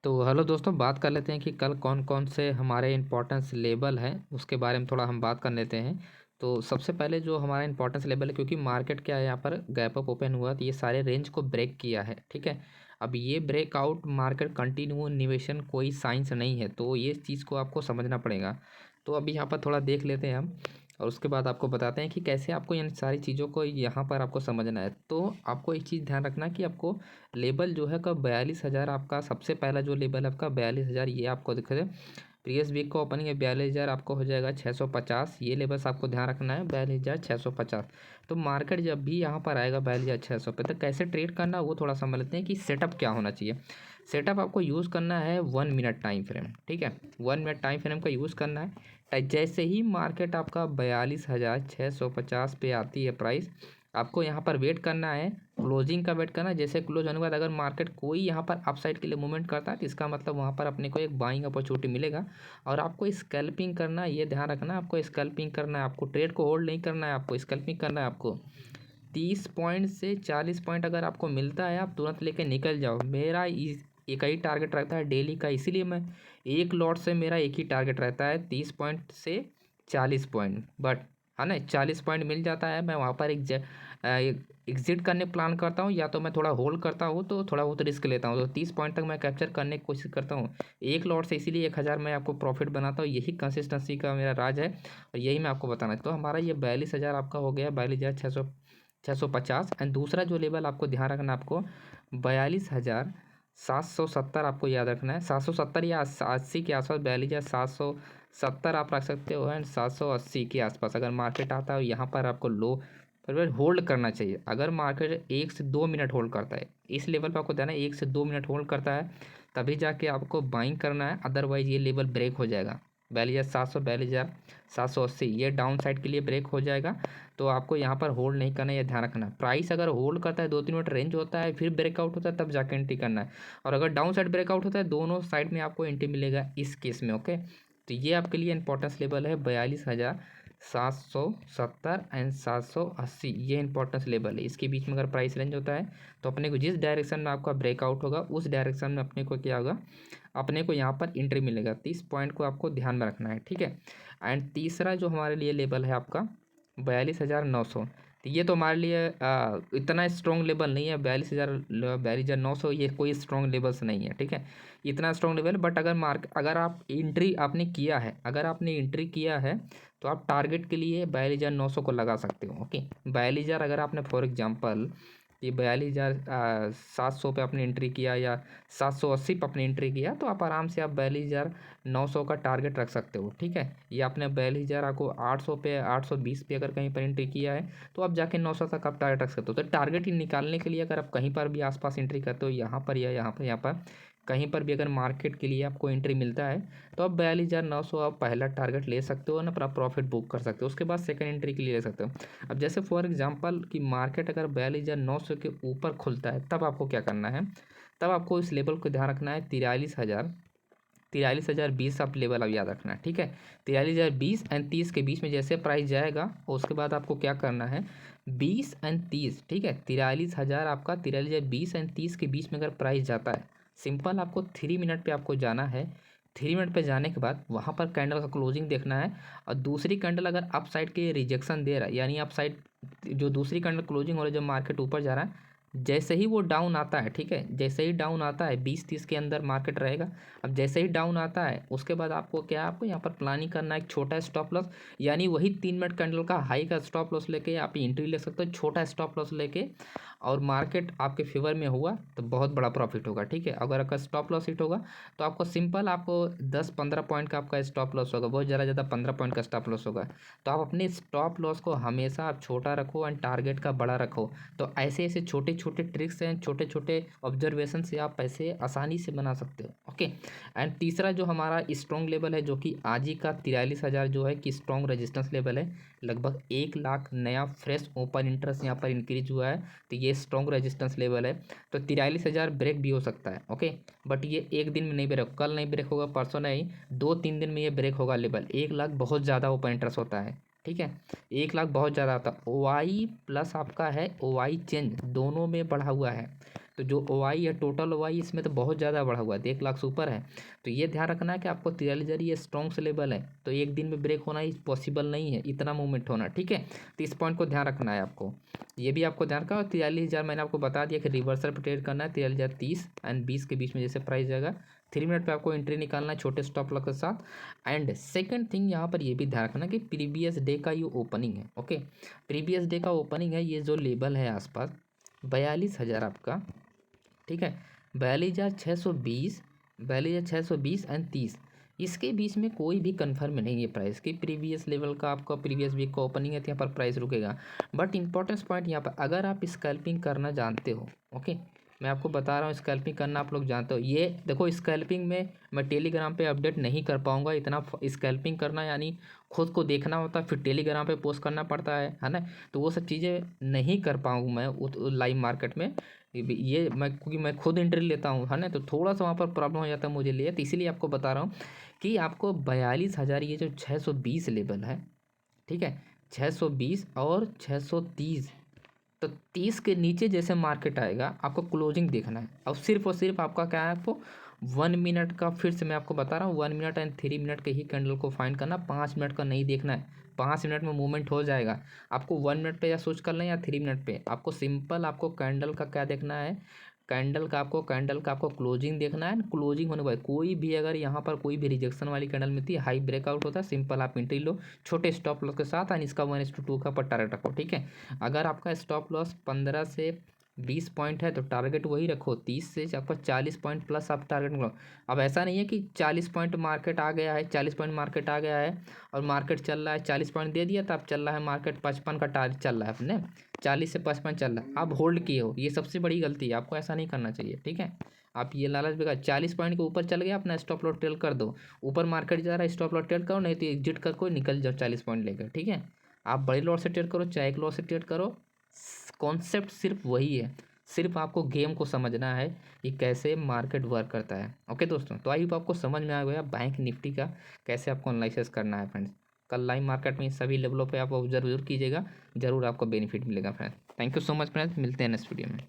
तो हेलो दोस्तों, बात कर लेते हैं कि कल कौन कौन से हमारे इम्पोर्टेंस लेवल हैं उसके बारे में थोड़ा हम बात कर लेते हैं। तो सबसे पहले जो हमारा इम्पोर्टेंस लेवल है, क्योंकि मार्केट क्या है, यहाँ पर गैप अप ओपन हुआ तो ये सारे रेंज को ब्रेक किया है। ठीक है, अब ये ब्रेकआउट मार्केट कंटिन्यू निवेशन कोई साइंस नहीं है, तो ये चीज़ को आपको समझना पड़ेगा। तो अभी यहाँ पर थोड़ा देख लेते हैं हम, और उसके बाद आपको बताते हैं कि कैसे आपको इन सारी चीज़ों को यहाँ पर आपको समझना है। तो आपको एक चीज़ ध्यान रखना कि आपको लेवल जो है कब 42,000, आपका सबसे पहला जो लेवल है आपका 42,000, ये आपको दिख रहा है। प्रीवियस वीक का ओपनिंग है 42,000, आपको हो जाएगा 650। ये लेवल्स आपको ध्यान रखना है, 42,650। तो मार्केट जब भी यहाँ पर आएगा 42,600 पे, तो कैसे ट्रेड करना वो थोड़ा समझ लेते हैं कि सेटअप क्या होना चाहिए। सेटअप आपको यूज़ करना है 1 मिनट टाइम फ्रेम। ठीक है, 1 मिनट टाइम फ्रेम का यूज़ करना है। जैसे ही मार्केट आपका 42,650 पे आती है प्राइस, आपको यहाँ पर वेट करना है, क्लोजिंग का वेट करना है। जैसे क्लोज होने के बाद अगर मार्केट कोई यहाँ पर अपसाइड के लिए मूवमेंट करता है तो इसका मतलब वहाँ पर अपने को एक बाइंग अपॉर्चुनिटी मिलेगा। और आपको स्कैल्पिंग करना है, ये ध्यान रखना है, आपको स्कैल्पिंग करना है, आपको ट्रेड को होल्ड नहीं करना है, आपको स्कैल्पिंग करना है। आपको 30 पॉइंट से 40 पॉइंट अगर आपको मिलता है, आप तुरंत लेके निकल जाओ। मेरा एक ही टारगेट रहता है डेली का, इसीलिए मैं एक लॉट से मेरा एक ही टारगेट रहता है 30 पॉइंट से 40 पॉइंट। बट है ना, 40 पॉइंट मिल जाता है, मैं वहाँ पर एग्जिट करने प्लान करता हूँ, या तो मैं थोड़ा होल्ड करता हूँ, तो थोड़ा बहुत रिस्क लेता हूँ। तो 30 पॉइंट तक मैं कैप्चर करने की कोशिश करता हूँ एक लॉट से, इसीलिए 1,000 मैं आपको प्रॉफिट बनाता हूँ। यही कंसिस्टेंसी का मेरा राज है, और यही मैं आपको बताना। तो हमारा ये 42,000 आपका हो गया, 42,650। एंड दूसरा जो लेवल आपको ध्यान रखना, आपको 42,770 आपको याद रखना है। 770 या 80 के आसपास, 42,770 आप रख सकते हो, एंड 780 के आसपास अगर मार्केट आता है यहाँ पर आपको लो फिर होल्ड करना चाहिए। अगर मार्केट 1 से 2 मिनट होल्ड करता है, इस लेवल पर आपको देना है 1 से 2 मिनट होल्ड करता है, तभी जाके आपको बाइंग करना है। अदरवाइज ये लेवल ब्रेक हो जाएगा, 42,700, 42,780, ये डाउन साइड के लिए ब्रेक हो जाएगा। तो आपको यहाँ पर होल्ड नहीं करना है, ये ध्यान रखना। प्राइस अगर होल्ड करता है, 2-3 मिनट रेंज होता है, फिर ब्रेकआउट होता है, तब जाके एंट्री करना है। और अगर डाउन साइड ब्रेकआउट होता है, दोनों साइड में आपको एंट्री मिलेगा इस केस में। ओके, तो ये आपके लिए इंपॉर्टेंस लेवल है 42,770 एंड 780, ये इंपॉर्टेंस लेवल है। इसके बीच में अगर प्राइस रेंज होता है, तो अपने को जिस डायरेक्शन में आपका ब्रेकआउट होगा, उस डायरेक्शन में अपने को क्या होगा, अपने को यहाँ पर एंट्री मिलेगा। 30 पॉइंट को आपको ध्यान में रखना है। ठीक है, एंड तीसरा जो हमारे लिए लेवल है आपका 42,900। तो ये तो हमारे लिए इतना स्ट्रॉन्ग लेवल नहीं है। 42,900 ये कोई स्ट्रॉन्ग लेवल्स नहीं है। ठीक है, इतना स्ट्रॉन्ग लेवल, बट अगर आप एंट्री आपने किया है, अगर आपने एंट्री किया है, तो आप टारगेट के लिए 42,900 को लगा सकते हो। ओके, 42,000 अगर आपने फॉर एग्जांपल ये 42,700 पे आपने एंट्री किया, या 780 पे आपने एंट्री किया, तो आप आराम से आप 42,900 का टारगेट रख सकते हो। ठीक है, ये आपने 42,000 को 800 पे 820 पे अगर कहीं पर एंट्री किया है, तो आप जाके 900 तक आप टारगेट रख सकते हो। तो टारगेट ही निकालने के लिए अगर आप कहीं पर भी आसपास एंट्री करते हो, यहाँ पर या यहाँ पर कहीं पर भी अगर मार्केट के लिए आपको एंट्री मिलता है, तो आप 42,900 आप पहला टारगेट ले सकते हो ना, अपना प्रॉफिट बुक कर सकते हो। उसके बाद सेकंड एंट्री के लिए ले सकते हो। अब जैसे फॉर एग्जांपल कि मार्केट अगर 42,900 के ऊपर खुलता है, तब आपको क्या करना है, तब आपको इस लेवल को ध्यान रखना है, 43,020 आप लेवल अब याद रखना है। ठीक है, 43,020 एंड 30 के बीच में जैसे प्राइस जाएगा, उसके बाद आपको क्या करना है, 20 एंड 30। ठीक है, 43,000 आपका 43,020 एंड 30 के बीच में अगर प्राइस जाता है, सिंपल आपको 3 मिनट पे आपको जाना है। 3 मिनट पे जाने के बाद वहाँ पर कैंडल का क्लोजिंग देखना है, और दूसरी कैंडल अगर अप साइड के रिजेक्शन दे रहा है, यानी अप साइड जो दूसरी कैंडल क्लोजिंग हो रही है, जब मार्केट ऊपर जा रहा है, जैसे ही वो डाउन आता है, ठीक है, जैसे ही डाउन आता है 20-30 के अंदर मार्केट रहेगा। अब जैसे ही डाउन आता है, उसके बाद आपको क्या, आपको यहाँ पर प्लानिंग करना है एक छोटा स्टॉप लॉस, यानी वही 3 मिनट कैंडल का हाई का स्टॉप लॉस लेके आप एंट्री ले सकते हो, छोटा स्टॉप लॉस लेके। और मार्केट आपके फेवर में हुआ तो बहुत बड़ा प्रॉफिट होगा। ठीक है, अगर आपका स्टॉप लॉस हिट होगा, तो आपको सिंपल आपको 10-15 पॉइंट का आपका स्टॉप लॉस होगा, बहुत ज़्यादा 15 पॉइंट का स्टॉप लॉस होगा। तो आप अपने स्टॉप लॉस को हमेशा आप छोटा रखो एंड टारगेट का बड़ा रखो। तो ऐसे ऐसे छोटे छोटे ट्रिक्स हैं, छोटे छोटे ऑब्जर्वेशन से आप पैसे आसानी से बना सकते हो। ओके, एंड तीसरा जो हमारा स्ट्रॉन्ग लेवल है, जो कि आज ही का 43,000 जो है कि स्ट्रॉन्ग रेजिस्टेंस लेवल है, लगभग 1 लाख नया फ्रेश ओपन इंटरेस्ट यहाँ पर इंक्रीज हुआ है, तो ये स्ट्रॉन्ग रेजिस्टेंस लेवल है। तो 43,000 ब्रेक भी हो सकता है। ओके, बट ये एक दिन में नहीं ब्रेक, कल नहीं ब्रेक होगा, परसों नहीं, 2-3 दिन में ये ब्रेक होगा लेवल। 1 लाख बहुत ज़्यादा ओपन इंटरेस्ट होता है। ठीक है, 1 लाख बहुत ज़्यादा आता है। OI प्लस आपका है OI चेंज, दोनों में बढ़ा हुआ है। तो जो OI है, टोटल OI इसमें तो बहुत ज़्यादा बढ़ा हुआ है, 1 लाख से ऊपर है। तो ये ध्यान रखना है कि आपको 43,000 ये स्ट्रॉन्ग से लेवल है, तो एक दिन में ब्रेक होना ही पॉसिबल नहीं है, इतना मूवमेंट होना, ठीक है। तो इस पॉइंट को ध्यान रखना है आपको, ये भी आपको ध्यान रखना। 43,000 मैंने आपको बता दिया कि रिवर्सल पर ट्रेड करना है, 43,030 एंड 20 के बीच में जैसे प्राइस जाएगा। 3 मिनट पे आपको एंट्री निकालना है छोटे स्टॉप लॉस के साथ। एंड सेकंड थिंग यहाँ पर ये भी ध्यान रखना कि प्रीवियस डे का ये ओपनिंग है, ओके। प्रीवियस डे का ओपनिंग है, ये जो लेवल है आसपास 42,000 आपका, ठीक है। 42,620, 42,620 एंड 30, इसके बीच में कोई भी कंफर्म नहीं है प्राइस की। प्रीवियस लेवल का आपका प्रीवियस वीक का ओपनिंग है, तो यहाँ पर प्राइस रुकेगा। बट इंपॉर्टेंस पॉइंट यहाँ पर, अगर आप स्कैल्पिंग करना जानते हो, ओके, मैं आपको बता रहा हूँ स्कैल्पिंग करना आप लोग जानते हो। ये देखो स्कैल्पिंग में मैं टेलीग्राम पे अपडेट नहीं कर पाऊँगा इतना। स्कैल्पिंग करना यानी खुद को देखना होता है, फिर टेलीग्राम पे पोस्ट करना पड़ता है ना। तो वो सब चीज़ें नहीं कर पाऊँ मैं लाइव मार्केट में। ये मैं, क्योंकि मैं खुद एंट्री लेता हूँ, है ना, तो थोड़ा सा वहाँ पर प्रॉब्लम हो जाता है मुझे लिए। तो इसीलिए आपको बता रहा हूँ कि आपको 42,000 ये जो 620 लेवल है, ठीक है, 620 और 630, तो 30 के नीचे जैसे मार्केट आएगा आपको क्लोजिंग देखना है। और सिर्फ आपका क्या है, आपको 1 मिनट का, फिर से मैं आपको बता रहा हूँ 1 मिनट एंड 3 मिनट के ही कैंडल को फाइंड करना, 5 मिनट का नहीं देखना है। 5 मिनट में मूवमेंट हो जाएगा, आपको 1 मिनट पे या सोच कर लें या 3 मिनट पे, आपको सिंपल आपको कैंडल का क्या देखना है, कैंडल का आपको क्लोजिंग देखना है। क्लोजिंग होने के बाद कोई भी, अगर यहाँ पर कोई भी रिजेक्शन वाली कैंडल मिलती है, हाई ब्रेकआउट होता है, सिंपल आप एंट्री लो छोटे स्टॉप लॉस के साथ, एंड इसका 1:2 का पर टारगेट रखो, ठीक है। अगर आपका स्टॉप लॉस 15 से 20 पॉइंट है तो टारगेट वही रखो, 30 से आपका 40 पॉइंट प्लस आप टारगेट लो। अब ऐसा नहीं है कि 40 पॉइंट मार्केट आ गया है, 40 पॉइंट मार्केट आ गया है और मार्केट चल रहा है, 40 पॉइंट दे दिया तो अब चल रहा है मार्केट 55 का टारगेट चल रहा है अपने, 40 से 55 चल रहा है, आप होल्ड किए हो, ये सबसे बड़ी गलती है, आपको ऐसा नहीं करना चाहिए, ठीक है। आप ये लालच बेकार, 40 पॉइंट के ऊपर चल गया अपना स्टॉप लॉस टेल कर दो, ऊपर मार्केट जा रहा है स्टॉप लॉस टेल करो, नहीं तो एग्जिट कर कोई निकल जाओ 40 पॉइंट लेकर, ठीक है। आप बड़े लॉट से ट्रेड करो चाहे एक लॉट से ट्रेड करो, कॉन्सेप्ट सिर्फ वही है, सिर्फ आपको गेम को समझना है कि कैसे मार्केट वर्क करता है, ओके दोस्तों। तो आई होप आपको समझ में आ गया बैंक निफ्टी का कैसे आपको एनालिसिस करना है फ्रेंड्स। कल लाइव मार्केट में सभी लेवलों पे आप ऑब्जर्व जरूर कीजिएगा, जरूर आपको बेनिफिट मिलेगा friends. Thank you so much friends, मिलते हैं नेक्स्ट वीडियो में।